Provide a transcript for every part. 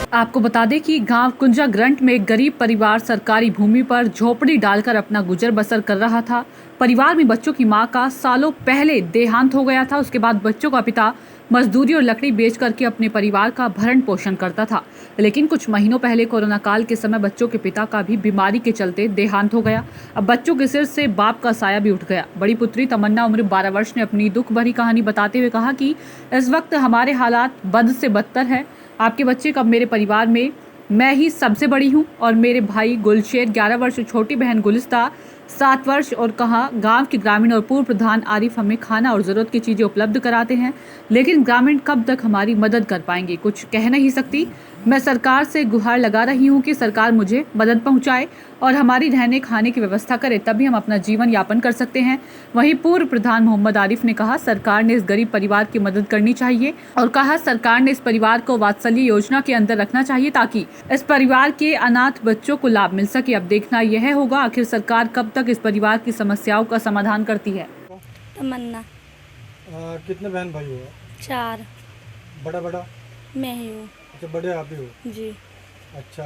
आपको बता दें कि गांव कुंजा ग्रंट में एक गरीब परिवार सरकारी भूमि पर झोपड़ी डालकर अपना गुजर बसर कर रहा था। परिवार में बच्चों की मां का सालों पहले देहांत हो गया था। उसके बाद बच्चों का पिता मजदूरी और लकड़ी बेच करके अपने परिवार का भरण पोषण करता था। लेकिन कुछ महीनों पहले कोरोना काल के समय बच्चों के पिता का भी बीमारी के चलते देहांत हो गया। अब बच्चों के सिर से बाप का साया भी उठ गया। बड़ी पुत्री तमन्ना उम्र 12 वर्ष ने अपनी दुख भरी कहानी बताते हुए कहा कि इस वक्त हमारे हालात बद से बदतर है। आपके बच्चे कब मेरे परिवार में मैं ही सबसे बड़ी हूँ और मेरे भाई गुलशेर 11 वर्ष, छोटी बहन गुलिस्ता 7 वर्ष और कहा गांव के ग्रामीण और पूर्व प्रधान आरिफ हमें खाना और ज़रूरत की चीज़ें उपलब्ध कराते हैं, लेकिन ग्रामीण कब तक हमारी मदद कर पाएंगे, कुछ कह नहीं सकती। मैं सरकार से गुहार लगा रही हूँ कि सरकार मुझे मदद पहुँचाए और हमारी रहने खाने की व्यवस्था करे, तभी हम अपना जीवन यापन कर सकते हैं। वहीं पूर्व प्रधान मोहम्मद आरिफ ने कहा सरकार ने इस गरीब परिवार की मदद करनी चाहिए और कहा सरकार ने इस परिवार को वात्सल्य योजना के अंदर रखना चाहिए ताकि इस परिवार के अनाथ बच्चों को लाभ मिल सके। अब देखना यह होगा आखिर सरकार कब तक इस परिवार की समस्याओं का समाधान करती है। तमन्ना। कितने बहन भाई हो? 4। बड़ा मैं ही हूँ। अच्छा, बड़े आप ही हो? जी। अच्छा,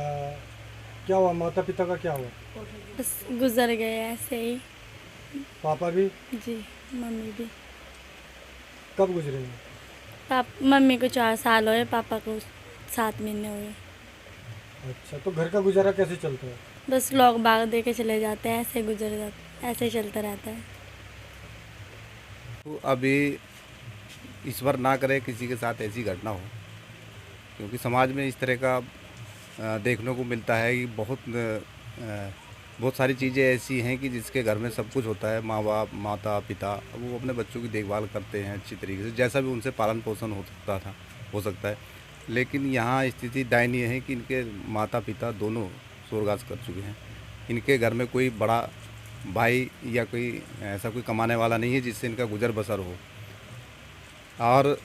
क्या हुआ? माता पिता का क्या हुआ? बस गुजर गए ऐसे ही। पापा भी? जी। मम्मी भी। कब गुजरे हैं? मम्मी को 4 साल हुए, पापा को 7 महीने हुए। अच्छा, तो घर का गुजारा कैसे चलता है? बस लोग बाग दे के चले जाते हैं, ऐसे गुजर जाते, ऐसे चलता रहता है। तो अभी ईश्वर ना करे किसी के साथ ऐसी घटना हो, क्योंकि समाज में इस तरह का देखने को मिलता है कि बहुत सारी चीज़ें ऐसी हैं कि जिसके घर में सब कुछ होता है, माँ बाप, माता पिता, वो अपने बच्चों की देखभाल करते हैं अच्छी तरीके से, जैसा भी उनसे पालन पोषण हो सकता है। लेकिन यहाँ स्थिति दयनीय है कि इनके माता पिता दोनों स्वर्गवास कर चुके हैं। इनके घर में कोई बड़ा भाई या कोई ऐसा कोई कमाने वाला नहीं है जिससे इनका गुजर बसर हो। और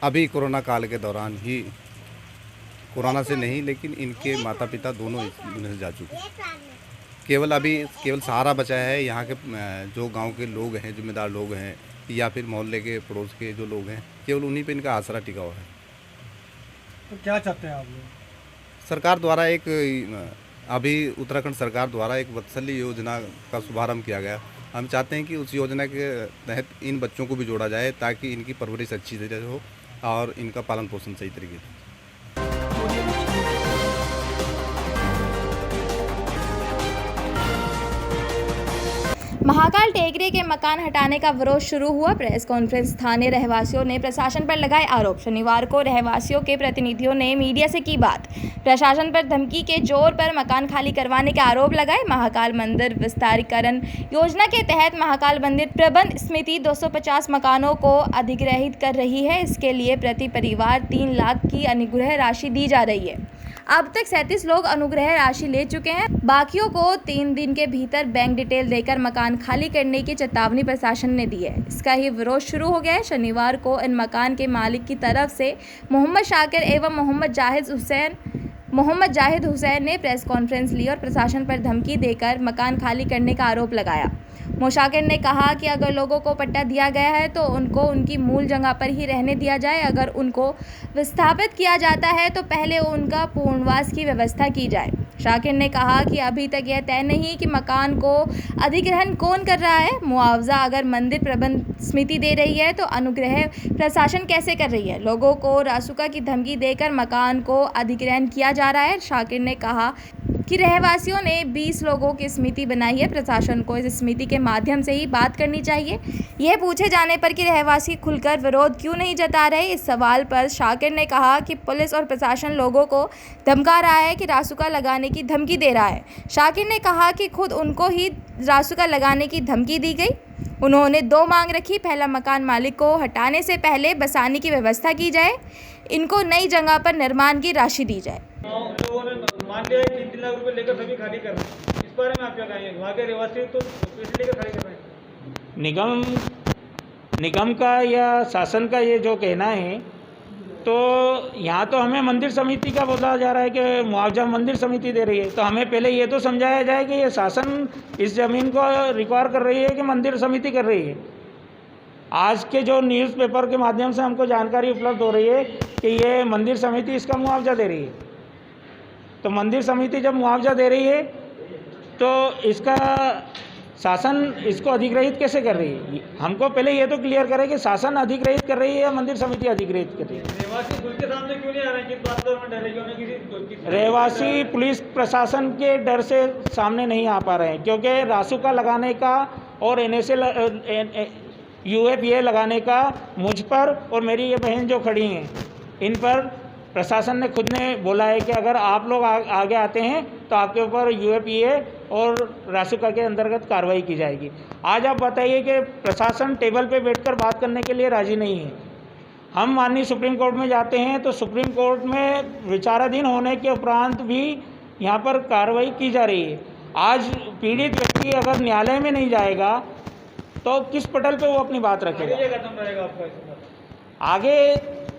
अभी कोरोना काल के दौरान ही, कोरोना से नहीं लेकिन इनके माता पिता दोनों इसमें जा चुके हैं। केवल सहारा बचा है यहाँ के जो गांव के लोग हैं, जिम्मेदार लोग हैं या फिर मोहल्ले के पड़ोस के जो लोग हैं, केवल उन्हीं पे इनका आसरा टिका हुआ है। तो क्या चाहते हैं आप लोग? सरकार द्वारा अभी उत्तराखंड सरकार द्वारा एक वात्सल्य योजना का शुभारंभ किया गया। हम चाहते हैं कि उस योजना के तहत इन बच्चों को भी जोड़ा जाए ताकि इनकी परवरिश अच्छी तरह से हो और इनका पालन पोषण सही तरीके से। महाकाल टेकरे के मकान हटाने का विरोध शुरू हुआ। Press conference. स्थानीय रहवासियों ने प्रशासन पर लगाए आरोप। शनिवार को रहवासियों के प्रतिनिधियों ने मीडिया से की बात। प्रशासन पर धमकी के जोर पर मकान खाली करवाने के आरोप लगाए। महाकाल मंदिर विस्तारीकरण योजना के तहत महाकाल मंदिर प्रबंध समिति 250 मकानों को अधिग्रहित कर रही है। इसके लिए प्रति परिवार 3 लाख की अनुग्रह राशि दी जा रही है। अब तक 37 लोग अनुग्रह राशि ले चुके हैं। बाकियों को 3 दिन के भीतर बैंक डिटेल देकर मकान खाली करने की चेतावनी प्रशासन ने दी है। इसका ही विरोध शुरू हो गया है। शनिवार को इन मकान के मालिक की तरफ से मोहम्मद शाकिर एवं मोहम्मद जाहिद हुसैन ने प्रेस कॉन्फ्रेंस ली और प्रशासन पर धमकी देकर मकान खाली करने का आरोप लगाया। मोशाकिर ने कहा कि अगर लोगों को पट्टा दिया गया है तो उनको उनकी मूल जगह पर ही रहने दिया जाए। अगर उनको विस्थापित किया जाता है तो पहले उनका पुनर्वास की व्यवस्था की जाए। शाकिर ने कहा कि अभी तक यह तय नहीं कि मकान को अधिग्रहण कौन कर रहा है। मुआवजा अगर मंदिर प्रबंध समिति दे रही है तो अनुग्रह प्रशासन कैसे कर रही है। लोगों को रासुका की धमकी देकर मकान को अधिग्रहण किया जा रहा है। शाकिर ने कहा कि रहवासियों ने 20 लोगों की समिति बनाई है। प्रशासन को इस समिति के माध्यम से ही बात करनी चाहिए। यह पूछे जाने पर कि रहवासी खुलकर विरोध क्यों नहीं जता रहे, इस सवाल पर शाकिर ने कहा कि पुलिस और प्रशासन लोगों को धमका रहा है कि रासुका लगाने की धमकी दे रहा है। शाकिर ने कहा कि खुद उनको ही रासुका लगाने की धमकी दी गई। उन्होंने 2 मांग रखी। पहला, मकान मालिक को हटाने से पहले बसाने की व्यवस्था की जाए। इनको नई जगह पर निर्माण की राशि दी जाए। लोगों ने मान लिया है 3 लाख रुपए लेकर सभी खाली कर रहे हैं। इस बारे में आप क्या कहेंगे? वहाँ के रहवासी तो पैसे लेकर खाली कर रहे हैं। निगम का या शासन का ये जो कहना है तो यहाँ तो हमें मंदिर समिति का बोला जा रहा है कि मुआवजा मंदिर समिति दे रही है, तो हमें पहले ये तो समझाया जाए कि ये शासन इस ज़मीन को रिक्वायर कर रही है कि मंदिर समिति कर रही है। आज के जो न्यूज़पेपर के माध्यम से हमको जानकारी उपलब्ध हो रही है कि ये मंदिर समिति इसका मुआवजा दे रही है। तो मंदिर समिति जब मुआवजा दे रही है तो इसका शासन इसको अधिग्रहित कैसे कर रही है? हमको पहले ये तो क्लियर करे कि शासन अधिग्रहित कर रही है या मंदिर समिति अधिग्रहित कर रही है। रहवासी खुल के सामने क्यों नहीं आ रहे हैं? किस बात पर डरे? क्यों नहीं किसी रहवासी पुलिस प्रशासन के डर से सामने नहीं आ पा रहे हैं, क्योंकि रासुका लगाने का और UAPA लगाने का मुझ पर और मेरी ये बहन जो खड़ी हैं इन पर प्रशासन ने खुद ने बोला है कि अगर आप लोग आगे आते हैं तो आपके ऊपर UAPA और रासुका के अंतर्गत कार्रवाई की जाएगी। आज आप बताइए कि प्रशासन टेबल पे बैठकर बात करने के लिए राज़ी नहीं है। हम माननीय सुप्रीम कोर्ट में जाते हैं तो सुप्रीम कोर्ट में विचाराधीन होने के उपरांत भी यहाँ पर कार्रवाई की जा रही है। आज पीड़ित व्यक्ति अगर न्यायालय में नहीं जाएगा तो किस पटल पे वो अपनी बात रखेगा? खत्म रहेगा आपका इस पर? आगे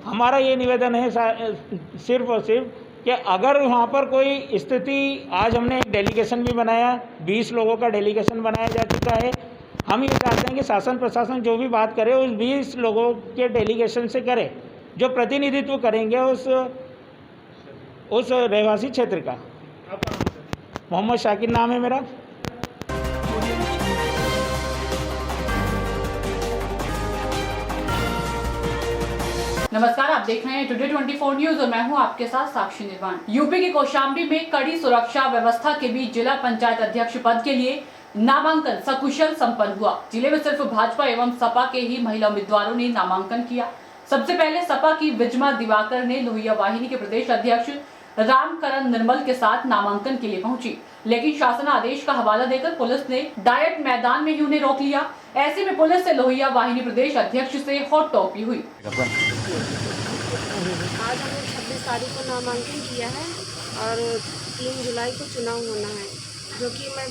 हमारा ये निवेदन है सिर्फ और सिर्फ कि अगर वहाँ पर कोई स्थिति, आज हमने एक डेलीगेशन भी बनाया, 20 लोगों का डेलीगेशन बनाया जा चुका है। हम ये चाहते हैं कि शासन प्रशासन जो भी बात करे उस 20 लोगों के डेलीगेशन से करे, जो प्रतिनिधित्व करेंगे उस रहवासी क्षेत्र का। मोहम्मद शाकिर नाम है मेरा। नमस्कार, आप देख रहे हैं टुडे 24 न्यूज और मैं हूं आपके साथ साक्षी निर्वाण। यूपी के कौशाम्बी में कड़ी सुरक्षा व्यवस्था के बीच जिला पंचायत अध्यक्ष पद के लिए नामांकन सकुशल संपन्न हुआ। जिले में सिर्फ भाजपा एवं सपा के ही महिला उम्मीदवारों ने नामांकन किया। सबसे पहले सपा की विजमा दिवाकर ने लोहिया वाहिनी के प्रदेश अध्यक्ष रामकरण निर्मल के साथ नामांकन के लिए पहुंची, लेकिन शासन आदेश का हवाला देकर पुलिस ने डायट मैदान में ही उन्हें रोक लिया। ऐसे में पुलिस से लोहिया वाहिनी प्रदेश अध्यक्ष से हॉट टॉपी हुई। आज हमने 26 तारीख को नामांकन किया है और 3 जुलाई को चुनाव होना है, जो कि मैं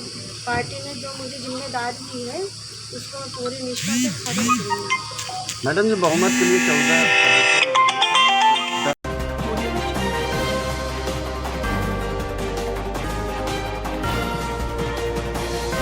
पार्टी ने जो मुझे जिम्मेदारी दी है उसको मैं पूरी निष्ठा से खरी करूँगी। मैडम जी, बहुमत के लिए 14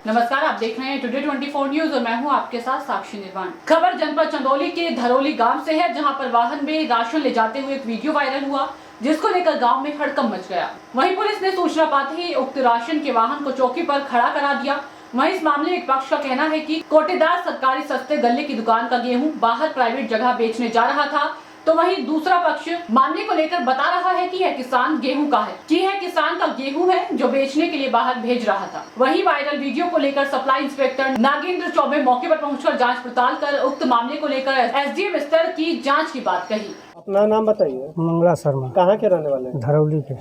नमस्कार, आप देख रहे हैं टुडे 24 न्यूज और मैं हूं आपके साथ साक्षी निर्वाण। खबर जनपद चंदौली के धरौली गांव से है, जहां पर वाहन में राशन ले जाते हुए एक वीडियो वायरल हुआ, जिसको लेकर गांव में हड़कंप मच गया। वहीं पुलिस ने सूचना पाते ही उक्त राशन के वाहन को चौकी पर खड़ा करा दिया। वहीं इस मामले में एक पक्ष का कहना है कि कोटेदार सरकारी सस्ते गल्ले की दुकान का गेहूं बाहर प्राइवेट जगह बेचने जा रहा था, तो वहीं दूसरा पक्ष मामले को लेकर बता रहा है कि यह किसान गेहूं का है, कि यह किसान का गेहूं है जो बेचने के लिए बाहर भेज रहा था। वहीं वायरल वीडियो को लेकर सप्लाई इंस्पेक्टर नागेंद्र चौबे मौके पर पहुंचकर जांच पड़ताल कर उक्त मामले को लेकर SDM स्तर की जांच की बात कही। अपना नाम बताइए। मंगला शर्मा। कहाँ के रहने वाले हैं? धरौली के।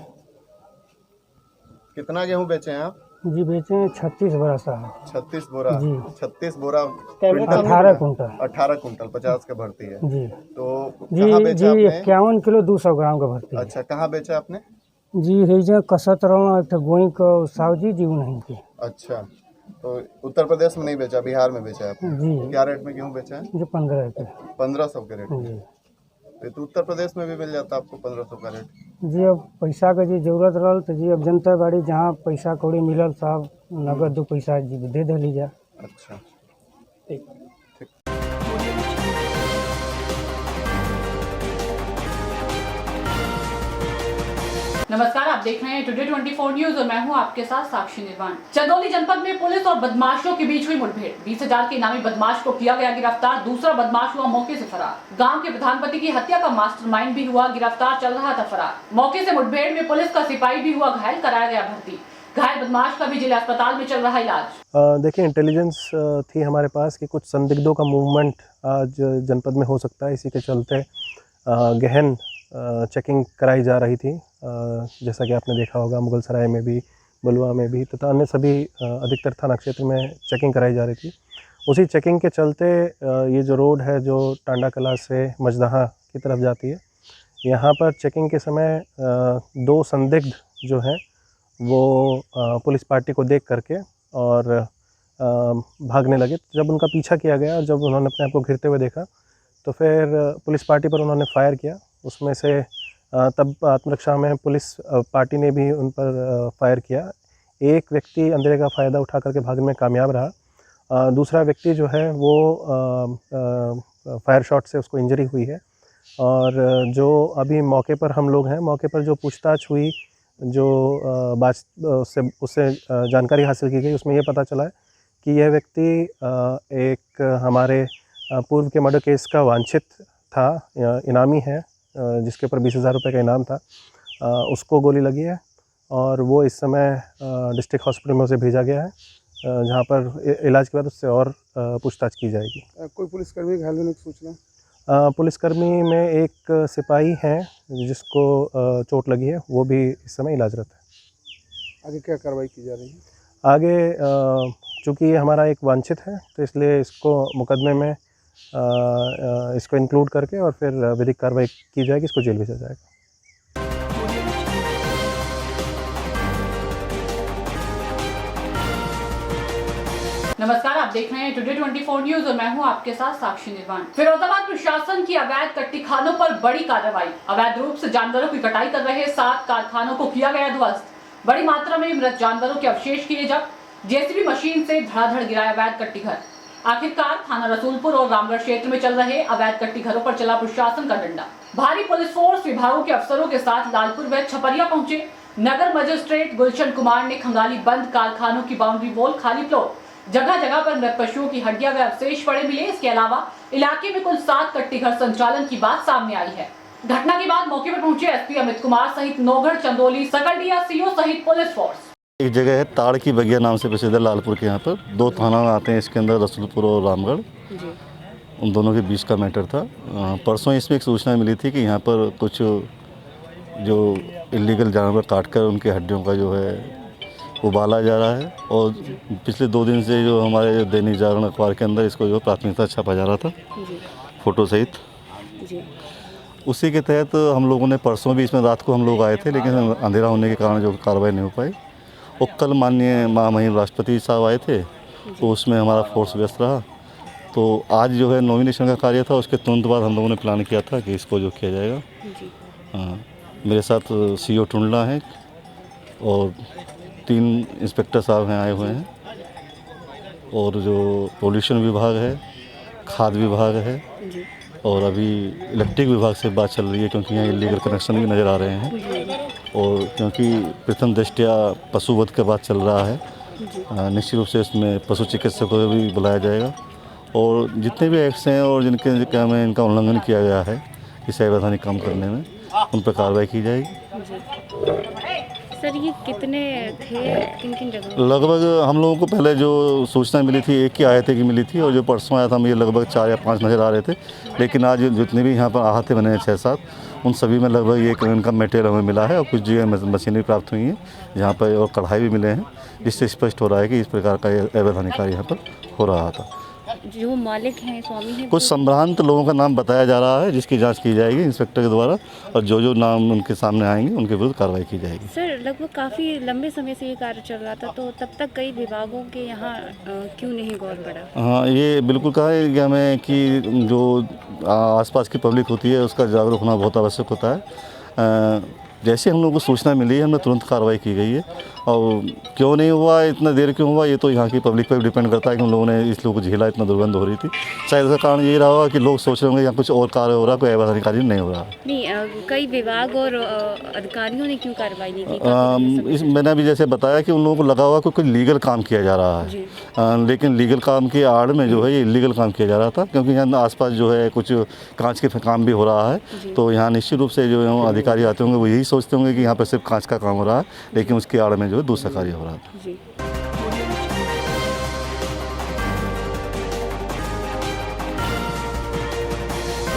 कितना गेहूं बेचे हैं आप? जी बेचे हैं 36 बोरा साहब। 36 बोरा जी। 36 बोरा 18 कुंटल। 18 कुंटल 50 के भर्ती है जी। तो जी कहाँ बेचा जी आपने? 51 किलो 200 ग्राम का भर्ती है। अच्छा, कहाँ बेचा आपने? जी है कसत रहा एक गोई को सावजी जी नहीं की। अच्छा, तो उत्तर प्रदेश में नहीं बेचा, बिहार में बेचा आपने? जी। क्या रेट में गेहूं बेचा है? जी 15 के। 1500 के रेट जी। तो उत्तर प्रदेश में भी मिल जाता आपको 1500 का रेट? जी अब पैसा का जी जरूरत रहा तो जी अब जनता बाड़ी जहाँ पैसा कौड़ी मिलल साहब नगद 2 पैसा जी दे दे लीजिए। अच्छा, ठीक। नमस्कार, आप देख रहे हैं टुडे 24 न्यूज और मैं हूं आपके साथ साक्षी निर्वाण। चंदौली जनपद में पुलिस और बदमाशों के बीच हुई मुठभेड़। 20,000 के इनामी बदमाश को किया गया गिरफ्तार, दूसरा बदमाश हुआ मौके से फरार। गांव के प्रधानपति की हत्या का मास्टरमाइंड भी हुआ गिरफ्तार, चल रहा था फरार। मौके से मुठभेड़ में पुलिस का सिपाही भी हुआ घायल, कराया गया भर्ती। घायल बदमाश का भी जिला अस्पताल में चल रहा इलाज। देखिए, इंटेलिजेंस थी हमारे पास कि कुछ संदिग्धों का मूवमेंट आज जनपद में हो सकता है। इसी के चलते गहन चेकिंग कराई जा रही थी। जैसा कि आपने देखा होगा, मुगलसराय में भी, बलुआ में भी तथा अन्य सभी अधिकतर थाना क्षेत्र में चेकिंग कराई जा रही थी। उसी चेकिंग के चलते ये जो रोड है जो टांडा कला से मजदहा की तरफ जाती है, यहाँ पर चेकिंग के समय 2 संदिग्ध जो हैं वो पुलिस पार्टी को देख करके और भागने लगे। जब उनका पीछा किया गया और जब उन्होंने अपने आप को घिरते हुए देखा तो फिर पुलिस पार्टी पर उन्होंने फायर किया। उसमें से तब आत्मरक्षा में पुलिस पार्टी ने भी उन पर फायर किया। एक व्यक्ति अंधेरे का फ़ायदा उठा करके भागने में कामयाब रहा। दूसरा व्यक्ति जो है वो फायर शॉट से उसको इंजरी हुई है। और जो अभी मौके पर हम लोग हैं, मौके पर जो पूछताछ हुई, जो उससे जानकारी हासिल की गई, उसमें ये पता चला है कि यह व्यक्ति एक हमारे पूर्व के मर्डर केस का वांछित था, इनामी है, जिसके ऊपर 20,000 रुपये का इनाम था। उसको गोली लगी है और वो इस समय डिस्ट्रिक्ट हॉस्पिटल में उसे भेजा गया है, जहाँ पर इलाज के बाद उससे और पूछताछ की जाएगी। कोई पुलिसकर्मी घायल होने की सूचना? पुलिसकर्मी में एक सिपाही हैं जिसको चोट लगी है, वो भी इस समय इलाजरत है। आगे क्या कार्रवाई की जा रही है? आगे चूँकि ये हमारा एक वांछित है, तो इसलिए इसको मुकदमे में इसको इंक्लूड करके और फिर विधिक कार्रवाई की जाएगी, इसको जेल भेजा जाएगा। नमस्कार, आप देख रहे हैं टुडे 24 न्यूज और मैं हूं आपके साथ साक्षी निर्वाण। फिरोजाबाद प्रशासन की अवैध कट्टी खानों पर बड़ी कार्रवाई। अवैध रूप से जानवरों की कटाई कर रहे 7 कारखानों को किया गया ध्वस्त। बड़ी मात्रा में मृत जानवरों के अवशेष किए जब्त। जेसीबी मशीन से धड़ाधड़ गिराया अवैध कट्टी घर। आखिरकार थाना रसूलपुर और रामगढ़ क्षेत्र में चल रहे अवैध कट्टी घरों पर चला प्रशासन का डंडा। भारी पुलिस फोर्स विभागों के अफसरों के साथ लालपुर व छपरिया पहुंचे। नगर मजिस्ट्रेट गुलशन कुमार ने खंगाली बंद कारखानों की बाउंड्री वॉल, खाली प्लॉट, जगह जगह पर मृत पशुओं की हड्डियां व अवशेष पड़े मिले। इसके अलावा इलाके में कुल 7 कट्टी घर संचालन की बात सामने आई है। घटना के बाद मौके पर पहुंचे एसपी अमित कुमार सहित नौगढ़, चंदौली, सकलडिया सीओ सहित पुलिस फोर्स। एक जगह है ताड़ की बगिया नाम से प्रसिद्ध है लालपुर के, यहाँ पर 2 थाना आते हैं इसके अंदर, रसूलपुर और रामगढ़। उन दोनों के बीच का मैटर था। परसों इसमें एक सूचना मिली थी कि यहाँ पर कुछ जो इलीगल जानवर काटकर उनके हड्डियों का जो है उबाला जा रहा है। और पिछले 2 दिन से जो हमारे दैनिक जागरण अखबार के अंदर इसको जो प्राथमिकता छापा जा रहा था फोटो सहित, उसी के तहत हम लोगों ने परसों भी इसमें रात को हम लोग आए थे, लेकिन अंधेरा होने के कारण जो कार्रवाई नहीं हो पाई। और कल माननीय महामहिम राष्ट्रपति साहब आए थे, तो उसमें हमारा फोर्स व्यस्त रहा। तो आज जो है नॉमिनेशन का कार्य था, उसके तुरंत बाद हम लोगों ने प्लान किया था कि इसको जो किया जाएगा। हाँ, मेरे साथ सीओ टुंडला हैं और 3 इंस्पेक्टर साहब हैं आए हुए हैं, और जो पोल्यूशन विभाग है, खाद्य विभाग है, और अभी इलेक्ट्रिक विभाग से बात चल रही है, क्योंकि यहाँ इलीगल कनेक्शन भी नज़र आ रहे हैं। और क्योंकि प्रथम दृष्टया पशुवध का बात चल रहा है, निश्चित रूप से इसमें पशु चिकित्सकों को भी बुलाया जाएगा। और जितने भी एक्ट्स हैं और जिनके में इनका उल्लंघन किया गया है इस अवैधानिक काम करने में, उन पर कार्रवाई की जाएगी। सर, ये कितने थे, किन किन जगह? लगभग हम लोगों को पहले जो सूचना मिली थी, एक ही आए थे कि मिली थी, और जो परसों आया था मुझे लगभग 4 या 5 नज़र आ रहे थे। लेकिन आज जितने भी यहाँ पर आहत बने हैं 6-7, उन सभी में लगभग एक इनका मटेरियल हमें मिला है। और कुछ जगह मशीनें प्राप्त हुई हैं जहाँ पर, और कढ़ाई भी मिले हैं, जिससे स्पष्ट हो रहा है कि इस प्रकार का अवैधानिक कार्य यहाँ पर हो रहा था। जो मालिक हैं, स्वामी हैं, कुछ संभ्रांत लोगों का नाम बताया जा रहा है, जिसकी जांच की जाएगी इंस्पेक्टर के द्वारा, और जो नाम उनके सामने आएंगे उनके विरुद्ध कार्रवाई की जाएगी। सर, लगभग काफ़ी लंबे समय से ये कार्य चल रहा था, तो तब तक कई विभागों के यहाँ क्यों नहीं गौर बढ़ा? हाँ, ये बिल्कुल कहा है कि हमें कि जो आसपास की पब्लिक होती है उसका जागरूक होना बहुत आवश्यक होता है। जैसे हम लोगों को सूचना मिली है, हमने तुरंत कार्रवाई की गई है। और क्यों नहीं हुआ, इतना देर क्यों हुआ, ये तो यहाँ की पब्लिक पर डिपेंड करता है कि उन लोगों ने इस लोगों को झेला, इतना दुर्गंध हो रही थी। शायद इसका कारण यही रहा होगा कि लोग सोच रहे होंगे यहाँ कुछ और कार्य हो रहा है, कोई अवैधानिक कार्य नहीं हो रहा। नहीं, कई विभाग और अधिकारियों ने क्यों कार्रवाई नहीं की? मैंने अभी जैसे बताया कि उन लोगों को लगा हुआ कि कोई लीगल काम किया जा रहा है, लेकिन लीगल काम की आड़ में जो है ये इलीगल काम किया जा रहा था। क्योंकि यहाँ आसपास जो है कुछ कांच के काम भी हो रहा है, तो यहाँ निश्चित रूप से जो अधिकारी आते होंगे वो यही सोचते होंगे कि यहाँ पर सिर्फ कांच का काम हो रहा है, लेकिन उसकी आड़ में जो है दूसरा कार्य हो रहा है।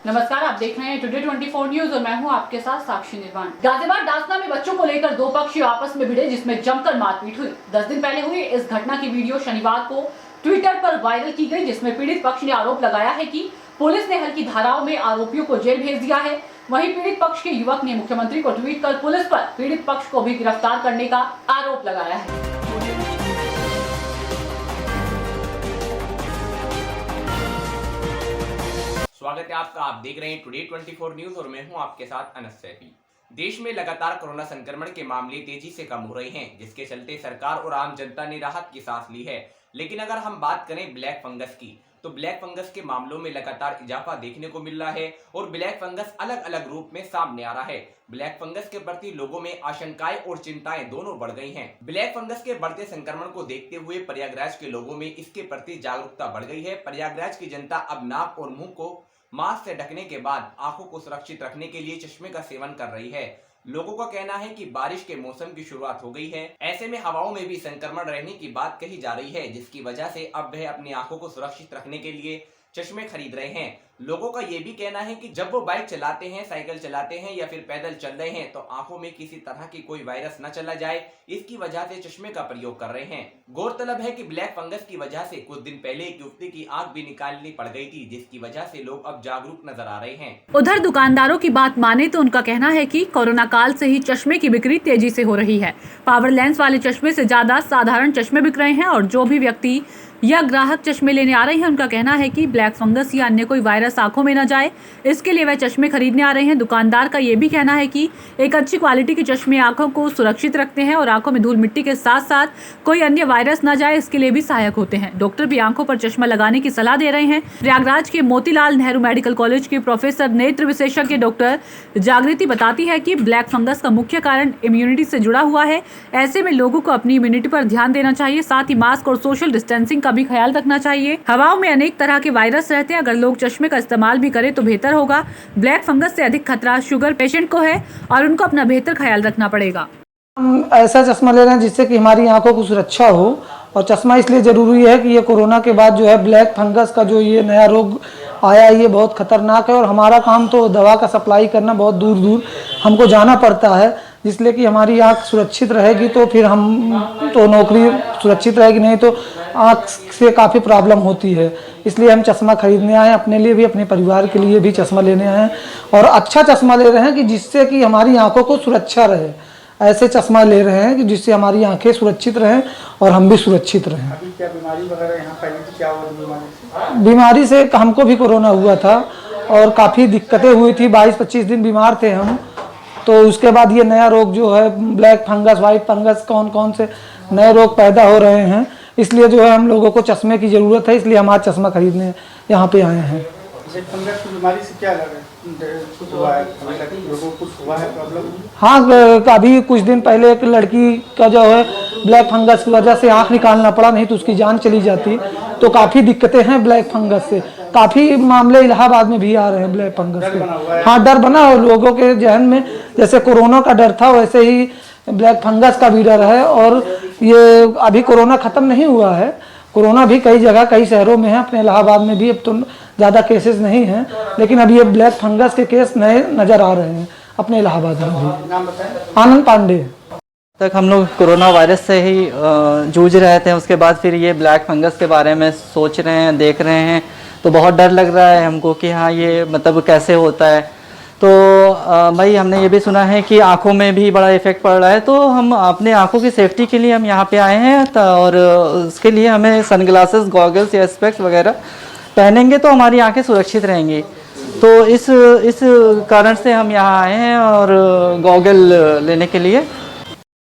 नमस्कार, आप देख रहे हैं टुडे 24 न्यूज और मैं हूं आपके साथ साक्षी निर्वाण। गाजियाबाद डासना में बच्चों को लेकर 2 पक्ष आपस में भिड़े, जिसमें जमकर मारपीट हुई। 10 दिन पहले हुई इस घटना की वीडियो शनिवार को ट्विटर पर वायरल की गई, जिसमें पीड़ित पक्ष ने आरोप लगाया है कि पुलिस ने हल्की धाराओं में आरोपियों को जेल भेज दिया है। वहीं पीड़ित पक्ष के युवक ने मुख्यमंत्री को ट्वीट कर पुलिस पर पीड़ित पक्ष को भी गिरफ्तार करने का आरोप लगाया है। स्वागत है आपका। आप देख रहे हैं टुडे 24 न्यूज और मैं हूं आपके साथ अनस सैफी। देश में लगातार कोरोना संक्रमण के मामले तेजी से कम हो रहे हैं, जिसके चलते सरकार और आम जनता ने राहत की सांस ली है। लेकिन अगर हम बात करें ब्लैक फंगस की, तो ब्लैक फंगस के मामलों में लगातार इजाफा देखने को मिल रहा है और ब्लैक फंगस अलग अलग रूप में सामने आ रहा है। ब्लैक फंगस के प्रति लोगों में आशंकाएं और चिंताएं दोनों बढ़ गई हैं। ब्लैक फंगस के बढ़ते संक्रमण को देखते हुए प्रयागराज के लोगों में इसके प्रति जागरूकता बढ़ गई है। प्रयागराज की जनता अब नाक और मुंह को मास्क से ढकने के बाद आंखों को सुरक्षित रखने के लिए चश्मे का सेवन कर रही है। लोगों का कहना है कि बारिश के मौसम की शुरुआत हो गई है, ऐसे में हवाओं में भी संक्रमण रहने की बात कही जा रही है, जिसकी वजह से अब वह अपनी आंखों को सुरक्षित रखने के लिए चश्मे खरीद रहे हैं। लोगों का ये भी कहना है कि जब वो बाइक चलाते हैं, साइकिल चलाते हैं या फिर पैदल चल रहे हैं तो आंखों में किसी तरह की कोई वायरस न चला जाए, इसकी वजह से चश्मे का प्रयोग कर रहे हैं। गौरतलब है कि ब्लैक फंगस की वजह से कुछ दिन पहले एक युवती की आंख भी निकालनी पड़ गई थी, जिसकी वजह से लोग अब जागरूक नजर आ रहे हैं। उधर दुकानदारों की बात माने तो उनका कहना है कि कोरोना काल से ही चश्मे की बिक्री तेजी से हो रही है। पावर लेंस वाले चश्मे से ज्यादा साधारण चश्मे बिक रहे हैं और जो भी व्यक्ति या ग्राहक चश्मे लेने आ रहे हैं उनका कहना है कि ब्लैक फंगस या अन्य कोई वायरस आंखों में न जाए, इसके लिए वह चश्मे खरीदने आ रहे हैं। दुकानदार का ये भी कहना है कि एक अच्छी क्वालिटी के चश्मे आंखों को सुरक्षित रखते हैं और आंखों में धूल मिट्टी के साथ साथ कोई अन्य वायरस न जाए, इसके लिए भी सहायक होते हैं। डॉक्टर भी आंखों पर चश्मा लगाने की सलाह दे रहे हैं। प्रयागराज के मोतीलाल नेहरू मेडिकल कॉलेज के प्रोफेसर नेत्र विशेषज्ञ डॉक्टर जागृति बताती है कि ब्लैक फंगस का मुख्य कारण इम्यूनिटी से जुड़ा हुआ है। ऐसे में लोगों को अपनी इम्यूनिटी पर ध्यान देना चाहिए, साथ ही मास्क और सोशल डिस्टेंसिंग का भी ख्याल रखना चाहिए। हवाओं में अनेक तरह के वायरस रहते हैं, अगर लोग चश्मे का इस्तेमाल भी करें तो बेहतर होगा। ब्लैक फंगस से अधिक खतरा शुगर पेशेंट को है और उनको अपना बेहतर ख्याल रखना पड़ेगा। हम ऐसा चश्मा ले रहे हैं जिससे कि हमारी आंखों को सुरक्षा हो, और चश्मा इसलिए ज़रूरी है कि ये कोरोना के बाद जो है ब्लैक फंगस का जो ये नया रोग आया, ये बहुत ख़तरनाक है और हमारा काम तो दवा का सप्लाई करना, बहुत दूर दूर हमको जाना पड़ता है, जिसलिए कि हमारी आँख सुरक्षित रहेगी तो फिर हम तो नौकरी सुरक्षित रहेगी, नहीं तो आँख से काफ़ी प्रॉब्लम होती है। इसलिए हम चश्मा खरीदने आए हैं, अपने लिए भी अपने परिवार के लिए भी चश्मा लेने आए हैं और अच्छा चश्मा ले रहे हैं कि जिससे कि हमारी आँखों को सुरक्षा रहे। ऐसे चश्मा ले रहे हैं कि जिससे हमारी आंखें सुरक्षित रहें और हम भी सुरक्षित रहें। अभी क्या बीमारी वगैरह यहाँ फैली थी, क्या हुआ बीमारी से? बीमारी से हमको भी कोरोना हुआ था और काफ़ी दिक्कतें हुई थी, 22-25 दिन बीमार थे हम। तो उसके बाद ये नया रोग जो है ब्लैक फंगस, वाइट फंगस, कौन कौन से नए रोग पैदा हो रहे हैं, इसलिए जो है हम लोगों को चश्मे की ज़रूरत है, इसलिए हम आज चश्मा खरीदने यहाँ पे आए हैं। फंगस की बीमारी से क्या लगा? कुछ हुआ है लोगों को, कुछ हुआ है प्रॉब्लम? हाँ, अभी कुछ दिन पहले एक लड़की का जो है ब्लैक फंगस की वजह से आँख निकालना पड़ा, नहीं तो उसकी जान चली जाती। तो काफ़ी दिक्कतें हैं ब्लैक फंगस से, काफ़ी मामले इलाहाबाद में भी आ रहे हैं ब्लैक फंगस के। हाँ, डर बना और लोगों के जहन में, जैसे कोरोना का डर था वैसे ही ब्लैक फंगस का भी डर है। और ये अभी कोरोना ख़त्म नहीं हुआ है, कोरोना भी कई जगह कई शहरों में है, अपने इलाहाबाद में भी अब तो ज़्यादा केसेस नहीं हैं, लेकिन अभी ये ब्लैक फंगस के केस नए नज़र आ रहे हैं अपने इलाहाबाद में भी। आनंद पांडे। तक हम लोग कोरोना वायरस से ही जूझ रहे थे, उसके बाद फिर ये ब्लैक फंगस के बारे में सोच रहे हैं, देख रहे हैं, तो बहुत डर लग रहा है हमको कि हाँ ये मतलब कैसे होता है। तो भाई हमने ये भी सुना है कि आँखों में भी बड़ा इफ़ेक्ट पड़ रहा है, तो हम अपने आँखों की सेफ्टी के लिए हम यहाँ पे आए हैं और उसके लिए हमें सनग्लासेस, गॉगल्स या स्पेक्स वगैरह पहनेंगे तो हमारी आंखें सुरक्षित रहेंगी। तो इस कारण से हम यहाँ आए हैं और गॉगल लेने के लिए।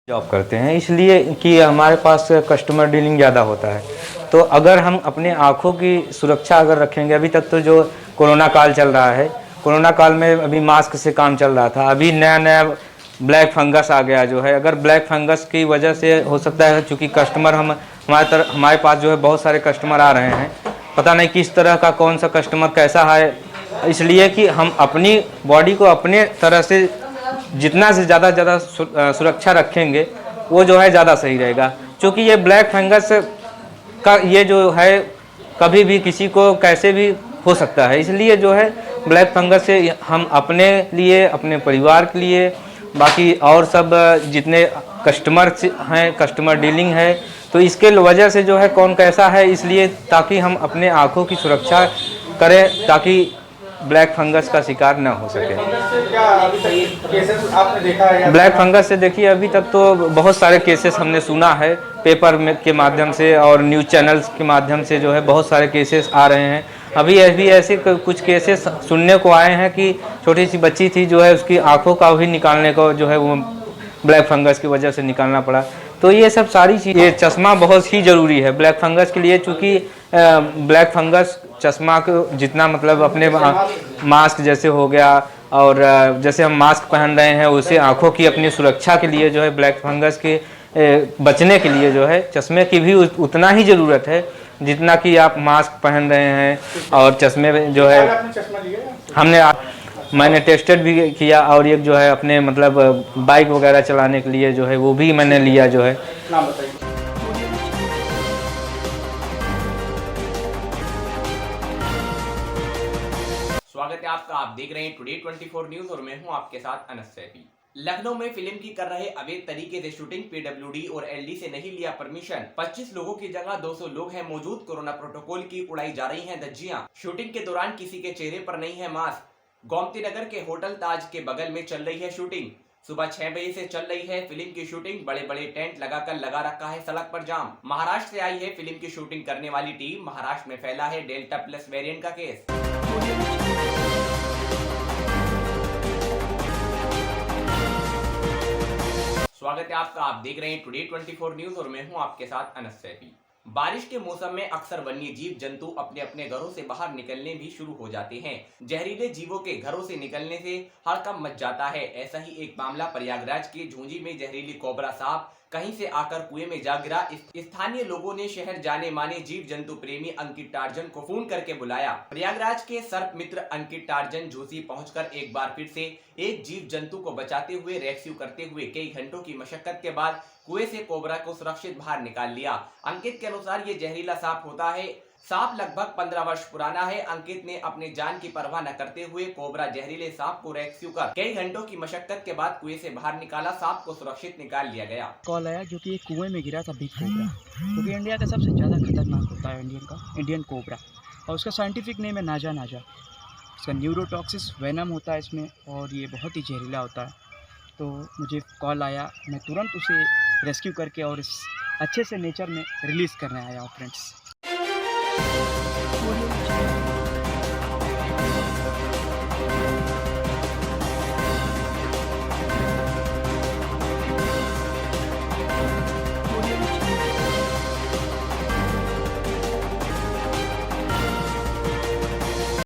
जॉब करते हैं इसलिए कि हमारे पास कस्टमर डीलिंग ज़्यादा होता है, तो अगर हम अपने आँखों की सुरक्षा अगर रखेंगे, अभी तक तो जो कोरोना काल चल रहा है, कोरोना काल में अभी मास्क से काम चल रहा था, अभी नया नया ब्लैक फंगस आ गया जो है। अगर ब्लैक फंगस की वजह से हो सकता है, चूँकि कस्टमर हमारे पास जो है बहुत सारे कस्टमर आ रहे हैं, पता नहीं किस तरह का कौन सा कस्टमर कैसा है, इसलिए कि हम अपनी बॉडी को अपने तरह से जितना से ज़्यादा सुरक्षा रखेंगे वो जो है ज़्यादा सही रहेगा। क्योंकि ये ब्लैक फंगस का ये जो है कभी भी किसी को कैसे भी हो सकता है, इसलिए जो है ब्लैक फंगस से हम अपने लिए, अपने परिवार के लिए, बाकी और सब जितने कस्टमर हैं, कस्टमर डीलिंग है, तो इसके वजह से जो है कौन कैसा है, इसलिए ताकि हम अपने आँखों की सुरक्षा करें ताकि ब्लैक फंगस का शिकार न हो सके। क्या अभी तक केसेस आपने देखा है? ब्लैक फंगस से देखिए अभी तक तो बहुत सारे केसेस हमने सुना है, पेपर में के माध्यम से और न्यूज़ चैनल्स के माध्यम से जो है बहुत सारे केसेस आ रहे हैं। अभी ऐसे कुछ केसेस सुनने को आए हैं कि छोटी सी बच्ची थी जो है उसकी आंखों का भी निकालने को जो है वो ब्लैक फंगस की वजह से निकालना पड़ा। तो ये सब सारी चीज़, ये चश्मा बहुत ही ज़रूरी है ब्लैक फंगस के लिए, चूँकि ब्लैक फंगस चश्मा को जितना मतलब अपने मास्क जैसे हो गया और जैसे हम मास्क पहन रहे हैं उसे आँखों की अपनी सुरक्षा के लिए जो है ब्लैक फंगस के बचने के लिए जो है चश्मे की भी उतना ही ज़रूरत है जितना कि आप मास्क पहन रहे हैं। और चश्मे जो है मैंने टेस्टेड भी किया और एक जो है अपने मतलब बाइक वगैरह चलाने के लिए जो है वो भी मैंने लिया जो है। स्वागत है आपका, आप देख रहे हैं टुडे 24 न्यूज और मैं हूं आपके साथ अनस सैफी। लखनऊ में फिल्म की कर रहे अवैध तरीके से शूटिंग, पीडब्ल्यूडी और एलडी से नहीं लिया परमिशन। 25 लोगों की जगह 200 लोग हैं मौजूद। कोरोना प्रोटोकॉल की उड़ाई जा रही हैं धज्जियां। शूटिंग के दौरान किसी के चेहरे पर नहीं है मास्क। गोमती नगर के होटल ताज के बगल में चल रही है शूटिंग। सुबह 6 बजे से चल रही है फिल्म की शूटिंग। बड़े बड़े टेंट लगाकर लगा रखा है सड़क पर जाम। महाराष्ट्र से आई है फिल्म की शूटिंग करने वाली टीम। महाराष्ट्र में फैला है डेल्टा प्लस वेरिएंट का केस। स्वागत है आपका, आप देख रहे हैं टुडे 24 न्यूज और मैं हूं आपके साथ अनस सैफी। बारिश के मौसम में अक्सर वन्य जीव जंतु अपने अपने घरों से बाहर निकलने भी शुरू हो जाते हैं। जहरीले जीवों के घरों से निकलने से हड़कंप मच जाता है। ऐसा ही एक मामला प्रयागराज के झुंझी में जहरीली कोबरा सांप कहीं से आकर कुएं में जा गिरा। स्थानीय लोगों ने शहर जाने माने जीव जंतु प्रेमी अंकित टार्जन को फोन करके बुलाया। प्रयागराज के सर्प मित्र अंकित टार्जन झूसी पहुंचकर एक बार फिर से एक जीव जंतु को बचाते हुए रेस्क्यू करते हुए कई घंटों की मशक्कत के बाद कुएं से कोबरा को सुरक्षित बाहर निकाल लिया। अंकित के अनुसार ये जहरीला सांप होता है। सांप लगभग 15 वर्ष पुराना है। अंकित ने अपनी जान की परवाह न करते हुए कोबरा जहरीले सांप को रेस्क्यू कर कई घंटों की मशक्कत के बाद कुएं से बाहर निकाला। सांप को सुरक्षित निकाल लिया गया। कॉल आया जो कि एक कुएं में गिरा था बिग कोबरा, क्योंकि इंडिया का सबसे ज़्यादा खतरनाक होता है इंडियन कोबरा, और उसका साइंटिफिक नेम है नाजा नाजा। इसका न्यूरोटॉक्सिस वेनम होता है इसमें और ये बहुत ही जहरीला होता है। तो मुझे कॉल आया, मैं तुरंत उसे रेस्क्यू करके और इस अच्छे से नेचर में रिलीज़ करने आया हूँ फ्रेंड्स।